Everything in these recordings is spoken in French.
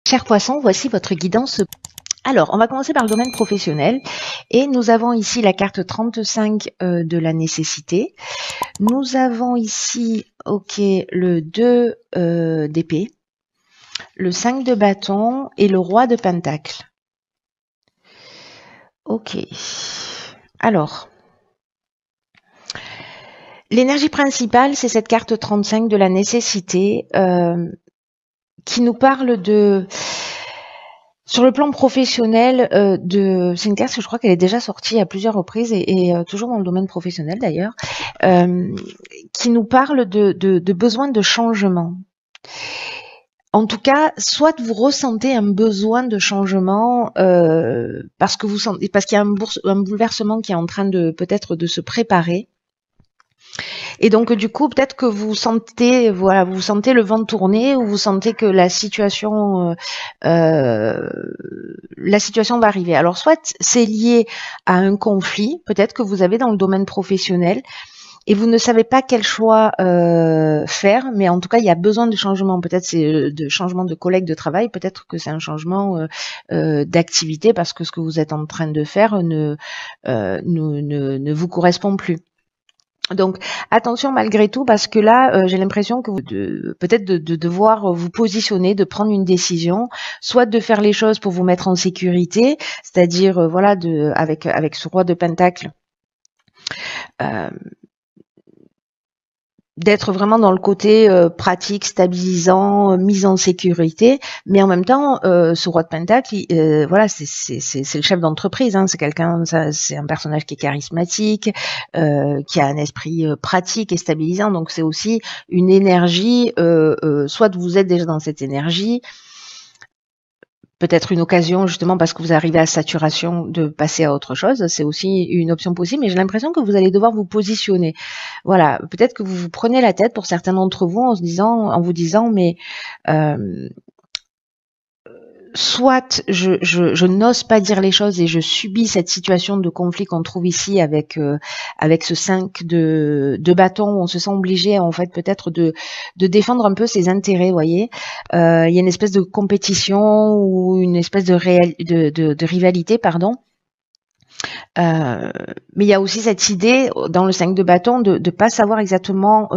Chers poissons, voici votre guidance. Alors, on va commencer par le domaine professionnel et nous avons ici la carte 35 de la nécessité. Nous avons ici, le 2 d'épée, le 5 de bâton et le roi de pentacle. Ok. Alors, l'énergie principale, c'est cette carte 35 de la nécessité qui nous parle de... Sur le plan professionnel, c'est une carte que je crois qu'elle est déjà sortie à plusieurs reprises et toujours dans le domaine professionnel d'ailleurs, qui nous parle de besoin de changement. En tout cas, soit vous ressentez un besoin de changement parce qu'il y a un bouleversement qui est en train de peut-être de se préparer. Et donc du coup, peut-être que vous sentez le vent tourner ou vous sentez que la situation va arriver. Alors soit c'est lié à un conflit, peut-être que vous avez dans le domaine professionnel et vous ne savez pas quel choix faire, mais en tout cas il y a besoin de changement. Peut-être c'est de changement de collègue de travail, peut-être que c'est un changement d'activité parce que ce que vous êtes en train de faire ne vous correspond plus. Donc attention malgré tout parce que là j'ai l'impression que peut-être de devoir vous positionner, de prendre une décision, soit de faire les choses pour vous mettre en sécurité, c'est-à-dire avec ce roi de pentacle, d'être vraiment dans le côté pratique, stabilisant, mise en sécurité, mais en même temps, ce roi de pentacle, c'est le chef d'entreprise, hein, c'est un personnage qui est charismatique, qui a un esprit pratique et stabilisant, donc c'est aussi une énergie, soit vous êtes déjà dans cette énergie, peut-être une occasion justement parce que vous arrivez à saturation de passer à autre chose, c'est aussi une option possible, mais j'ai l'impression que vous allez devoir vous positionner. Voilà, peut-être que vous vous prenez la tête pour certains d'entre vous en vous disant mais soit je n'ose pas dire les choses et je subis cette situation de conflit qu'on trouve ici avec ce 5 de bâton où on se sent obligé en fait peut-être de défendre un peu ses intérêts, vous voyez. Il y a une espèce de compétition ou une espèce de rivalité, pardon. Mais il y a aussi cette idée dans le 5 de bâton de ne pas savoir exactement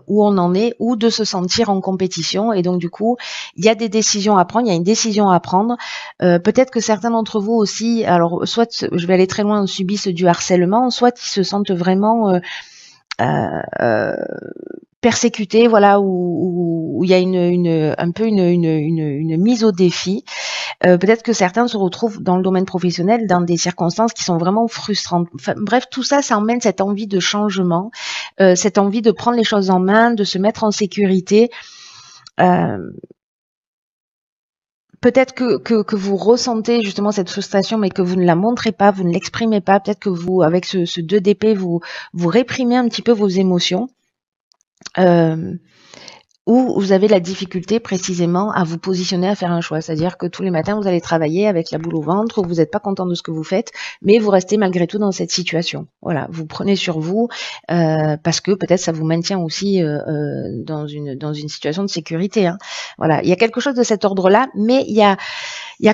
où on en est ou de se sentir en compétition. Et donc du coup, il y a des décisions à prendre, il y a une décision à prendre. Peut-être que certains d'entre vous aussi, alors soit je vais aller très loin, subissent du harcèlement, soit ils se sentent vraiment persécutés, voilà, où il y a un peu une mise au défi. Peut-être que certains se retrouvent dans le domaine professionnel dans des circonstances qui sont vraiment frustrantes. Enfin, bref, tout ça, ça emmène cette envie de changement, cette envie de prendre les choses en main, de se mettre en sécurité. Peut-être que vous ressentez justement cette frustration, mais que vous ne la montrez pas, vous ne l'exprimez pas. Peut-être que vous, avec ce 2 d'épée, vous réprimez un petit peu vos émotions. Où vous avez la difficulté précisément à vous positionner, à faire un choix. C'est-à-dire que tous les matins, vous allez travailler avec la boule au ventre, vous n'êtes pas content de ce que vous faites, mais vous restez malgré tout dans cette situation. Voilà, vous prenez sur vous parce que peut-être ça vous maintient aussi dans une situation de sécurité. Hein. Voilà, il y a quelque chose de cet ordre-là, mais il y a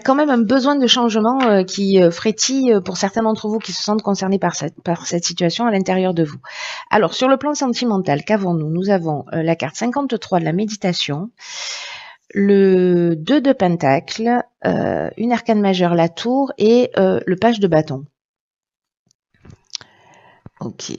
quand même un besoin de changement qui frétille pour certains d'entre vous qui se sentent concernés par cette situation à l'intérieur de vous. Alors, sur le plan sentimental, qu'avons-nous? Nous avons la carte 53 de la méditation, le 2 de pentacle, une arcane majeure, la tour, et le page de bâton. Ok.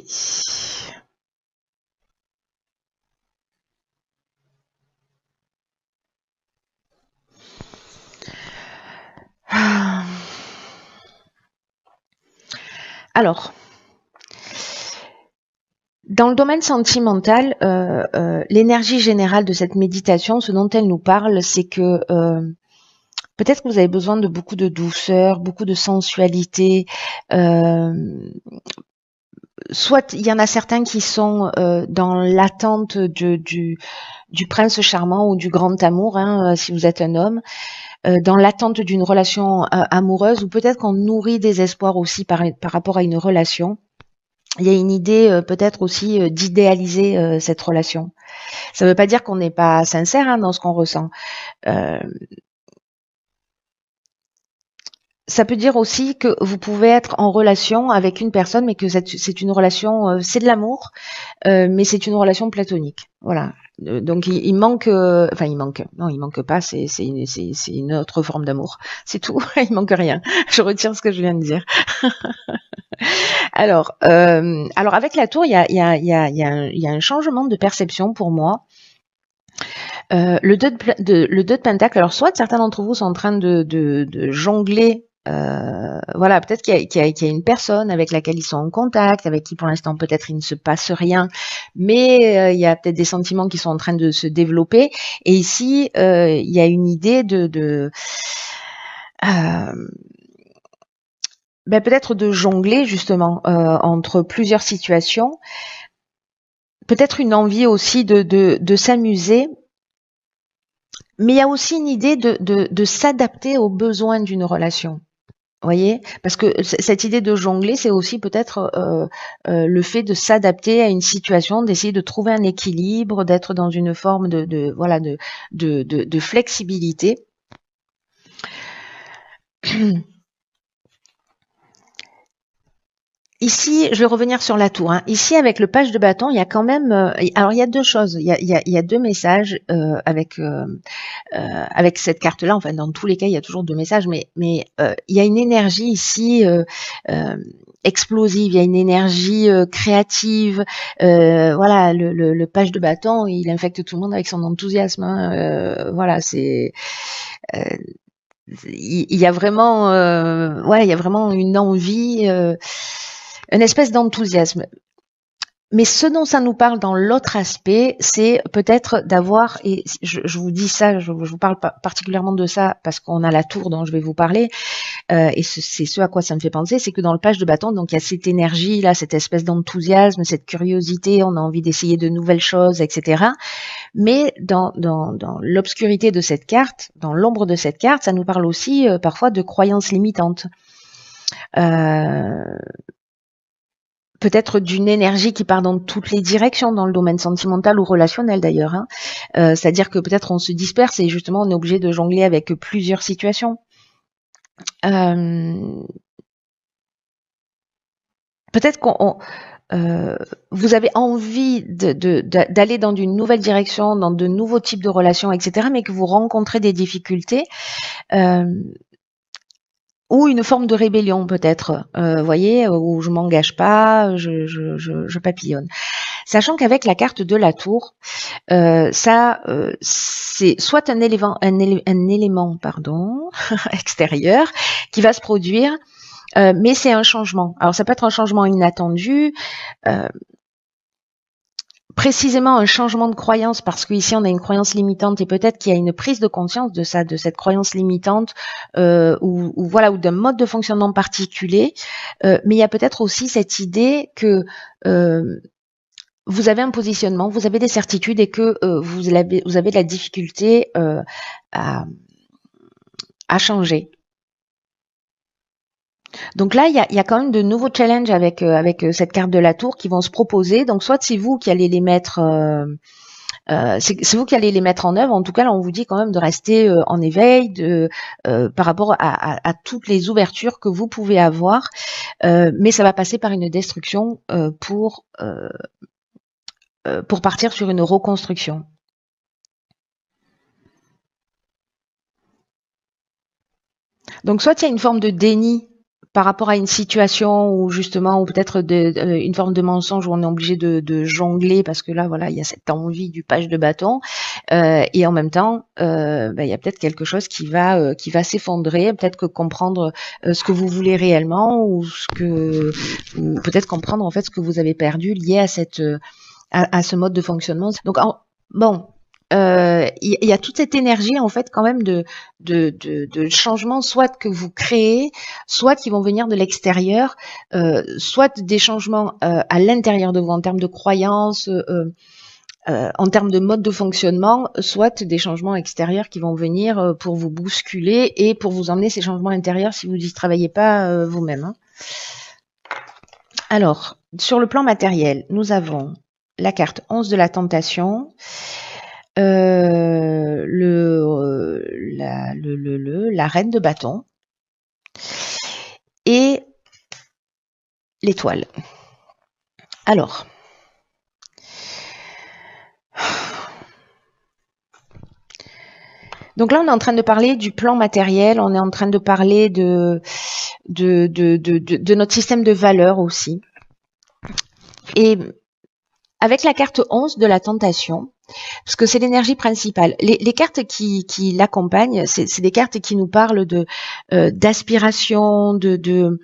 Alors, dans le domaine sentimental, l'énergie générale de cette méditation, ce dont elle nous parle, c'est que peut-être que vous avez besoin de beaucoup de douceur, beaucoup de sensualité. Soit il y en a certains qui sont dans l'attente du prince charmant ou du grand amour, hein, si vous êtes un homme, dans l'attente d'une relation amoureuse, ou peut-être qu'on nourrit des espoirs aussi par rapport à une relation. Il y a une idée peut-être aussi d'idéaliser cette relation. Ça ne veut pas dire qu'on n'est pas sincère hein, dans ce qu'on ressent. Ça peut dire aussi que vous pouvez être en relation avec une personne, mais que c'est une relation, c'est de l'amour, mais c'est une relation platonique. Voilà. Donc il manque, enfin il manque, non il manque pas, c'est une autre forme d'amour, c'est tout. Il manque rien. Je retire ce que je viens de dire. Alors avec la tour, il y a un changement de perception pour moi. Le 2 de Pentacle, alors soit certains d'entre vous sont en train de jongler, voilà, peut-être qu'il y a une personne avec laquelle ils sont en contact, avec qui pour l'instant peut-être il ne se passe rien, mais il y a peut-être des sentiments qui sont en train de se développer. Et ici, il y a une idée euh, peut-être de jongler justement entre plusieurs situations, peut-être une envie aussi de s'amuser. Mais il y a aussi une idée de s'adapter aux besoins d'une relation. Vous voyez? Parce que cette idée de jongler, c'est aussi peut-être le fait de s'adapter à une situation, d'essayer de trouver un équilibre, d'être dans une forme voilà de flexibilité. Ici, je vais revenir sur la tour. Hein. Ici, avec le page de bâton, il y a quand même. Alors, il y a deux choses. Il y a deux messages avec cette carte-là. Enfin, dans tous les cas, il y a toujours deux messages, mais il y a une énergie ici explosive. Il y a une énergie créative. Voilà, le page de bâton, il infecte tout le monde avec son enthousiasme. Hein. Voilà, c'est. Il y a vraiment, ouais, il y a vraiment une envie, une espèce d'enthousiasme. Mais ce dont ça nous parle dans l'autre aspect, c'est peut-être d'avoir, et je vous dis ça, je vous parle particulièrement de ça parce qu'on a la tour dont je vais vous parler, et c'est ce à quoi ça me fait penser, c'est que dans le page de bâton, donc il y a cette énergie là, cette espèce d'enthousiasme, cette curiosité, on a envie d'essayer de nouvelles choses, etc. Mais dans l'obscurité de cette carte, dans l'ombre de cette carte, ça nous parle aussi parfois de croyances limitantes. Peut-être d'une énergie qui part dans toutes les directions, dans le domaine sentimental ou relationnel d'ailleurs. Hein. C'est-à-dire que peut-être on se disperse et justement on est obligé de jongler avec plusieurs situations. Peut-être qu'on vous avez envie d'aller dans une nouvelle direction, dans de nouveaux types de relations, etc., mais que vous rencontrez des difficultés. Ou une forme de rébellion peut-être, voyez, où je m'engage pas, je papillonne. Sachant qu'avec la carte de la tour, c'est soit un élément pardon, extérieur qui va se produire, mais c'est un changement. Alors ça peut être un changement inattendu, précisément un changement de croyance, parce qu'ici on a une croyance limitante et peut-être qu'il y a une prise de conscience de ça, de cette croyance limitante, ou voilà, ou d'un mode de fonctionnement particulier. Mais il y a peut-être aussi cette idée que vous avez un positionnement, vous avez des certitudes et que vous avez de la difficulté à changer. Donc là, il y a quand même de nouveaux challenges avec cette carte de la tour qui vont se proposer. Donc soit c'est vous qui allez les mettre, c'est vous qui allez les mettre en œuvre. En tout cas, là, on vous dit quand même de rester en éveil par rapport à toutes les ouvertures que vous pouvez avoir. Mais ça va passer par une destruction pour partir sur une reconstruction. Donc soit il y a une forme de déni par rapport à une situation où justement, ou peut-être une forme de mensonge où on est obligé de jongler parce que là, voilà, il y a cette envie du page de bâton, et en même temps, il y a peut-être quelque chose qui va s'effondrer, peut-être que comprendre ce que vous voulez réellement ou ou peut-être comprendre en fait ce que vous avez perdu lié à à ce mode de fonctionnement. Donc bon. Il y a toute cette énergie en fait quand même de changement, soit que vous créez, soit qui vont venir de l'extérieur, soit des changements à l'intérieur de vous en termes de croyances, en termes de mode de fonctionnement, soit des changements extérieurs qui vont venir pour vous bousculer et pour vous emmener ces changements intérieurs si vous n'y travaillez pas vous-même. Hein. Alors, sur le plan matériel, nous avons la carte 11 de la tentation, la reine de bâton, Et l'étoile. Alors, donc là, on est en train de parler du plan matériel, on est en train de parler de notre système de valeurs aussi. Et avec la carte 11 de la tentation, parce que c'est l'énergie principale, les cartes qui l'accompagnent, c'est des cartes qui nous parlent de d'aspiration, de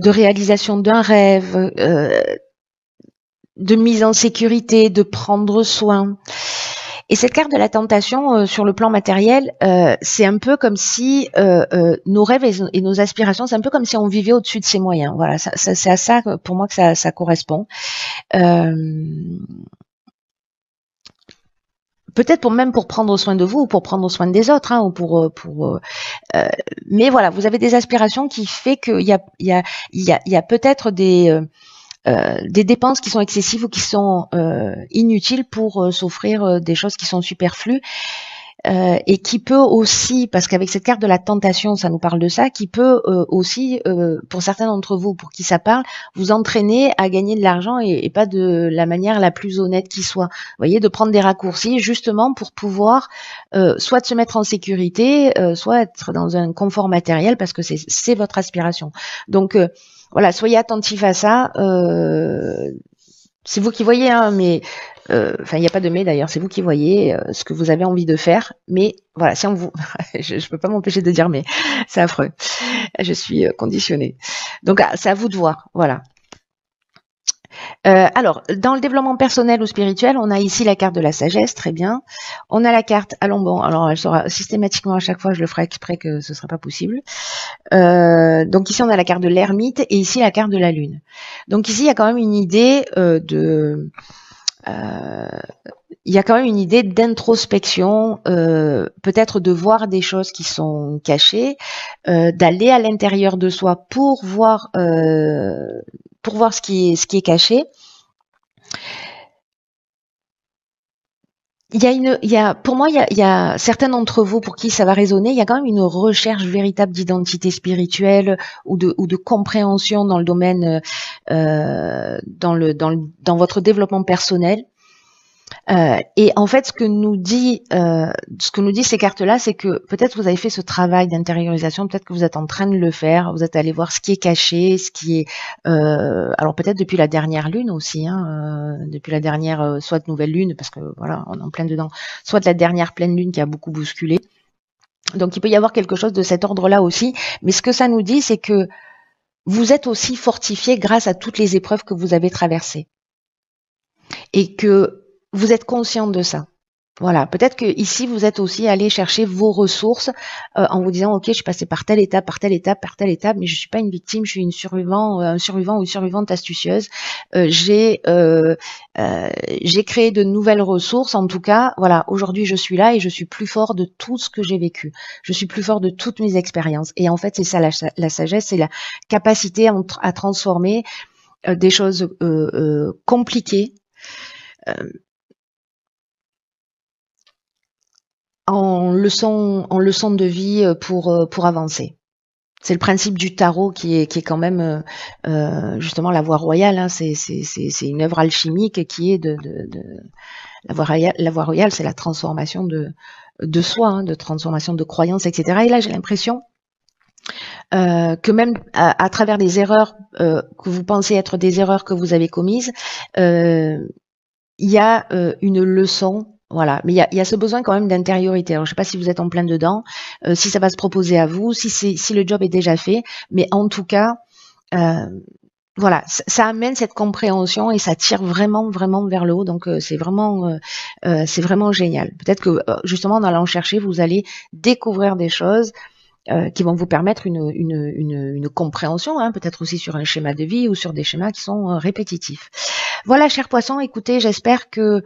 réalisation d'un rêve, de mise en sécurité, de prendre soin. Et cette carte de la tentation, sur le plan matériel, c'est un peu comme si nos rêves et nos aspirations, c'est un peu comme si on vivait au-dessus de ses moyens. Voilà, c'est à ça pour moi que ça correspond. Peut-être même pour prendre soin de vous ou pour prendre soin des autres, hein, ou mais voilà, vous avez des aspirations qui fait qu'il y a peut-être des dépenses qui sont excessives ou qui sont inutiles pour s'offrir des choses qui sont superflues. Et qui peut aussi, parce qu'avec cette carte de la tentation, ça nous parle de ça, qui peut aussi, pour certains d'entre vous, pour qui ça parle, vous entraîner à gagner de l'argent et pas de la manière la plus honnête qui soit. Vous voyez, de prendre des raccourcis justement pour pouvoir soit se mettre en sécurité, soit être dans un confort matériel parce que c'est votre aspiration. Donc voilà, soyez attentifs à ça. C'est vous qui voyez, hein, mais enfin, il n'y a pas de mais d'ailleurs, c'est vous qui voyez ce que vous avez envie de faire. Mais voilà, si on vous, je peux pas m'empêcher de dire mais, c'est affreux. Je suis conditionnée. Donc c'est à vous de voir. Voilà. Alors, dans le développement personnel ou spirituel, on a ici la carte de la sagesse, très bien. On a la carte à bon, alors elle sera systématiquement à chaque fois, je le ferai exprès que ce ne sera pas possible. Donc ici, on a la carte de l'ermite et ici la carte de la lune. Donc ici, il y a quand même une idée il y a quand même une idée d'introspection, peut-être de voir des choses qui sont cachées, d'aller à l'intérieur de soi pour voir ce qui est caché. Pour moi, il y a certains d'entre vous pour qui ça va résonner. Il y a quand même une recherche véritable d'identité spirituelle ou de compréhension dans le domaine, dans votre développement personnel. Et en fait, ce que nous dit ces cartes-là, c'est que peut-être vous avez fait ce travail d'intériorisation, peut-être que vous êtes en train de le faire, vous êtes allé voir ce qui est caché, ce qui est, alors peut-être depuis la dernière lune aussi, hein, depuis la dernière, soit nouvelle lune, parce que voilà, on est en plein dedans, soit de la dernière pleine lune qui a beaucoup bousculé. Donc il peut y avoir quelque chose de cet ordre-là aussi, mais ce que ça nous dit, c'est que vous êtes aussi fortifié grâce à toutes les épreuves que vous avez traversées. Et que vous êtes conscient de ça. Voilà, peut-être que ici vous êtes aussi allé chercher vos ressources en vous disant ok, je suis passé par telle étape, par telle étape, par telle étape, mais je suis pas une victime, je suis un survivant ou une survivante astucieuse. J'ai créé de nouvelles ressources. En tout cas, voilà, aujourd'hui je suis là et je suis plus fort de tout ce que j'ai vécu. Je suis plus fort de toutes mes expériences. Et en fait, c'est ça la sagesse, c'est la capacité à transformer des choses compliquées en leçon de vie pour avancer. C'est le principe du tarot qui est quand même justement la voie royale. Hein, c'est une œuvre alchimique qui est de la voie royale, c'est la transformation de soi, hein, de transformation de croyances, etc. Et là, j'ai l'impression que même à travers des erreurs que vous pensez être des erreurs que vous avez commises, il y a une leçon. Voilà, mais il y a ce besoin quand même d'intériorité. Alors, je sais pas si vous êtes en plein dedans, si ça va se proposer à vous, si le job est déjà fait, mais en tout cas, voilà, ça amène cette compréhension et ça tire vraiment, vraiment vers le haut. Donc, c'est vraiment génial. Peut-être que justement, en allant chercher, vous allez découvrir des choses qui vont vous permettre une compréhension, hein, peut-être aussi sur un schéma de vie ou sur des schémas qui sont répétitifs. Voilà, chers poissons, écoutez, j'espère que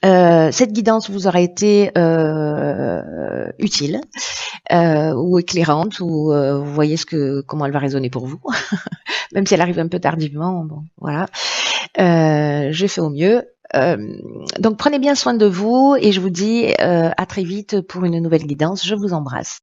cette guidance vous aura été utile ou éclairante, ou vous voyez comment elle va résonner pour vous, même si elle arrive un peu tardivement. Bon, voilà, j'ai fait au mieux. Donc prenez bien soin de vous et je vous dis à très vite pour une nouvelle guidance. Je vous embrasse.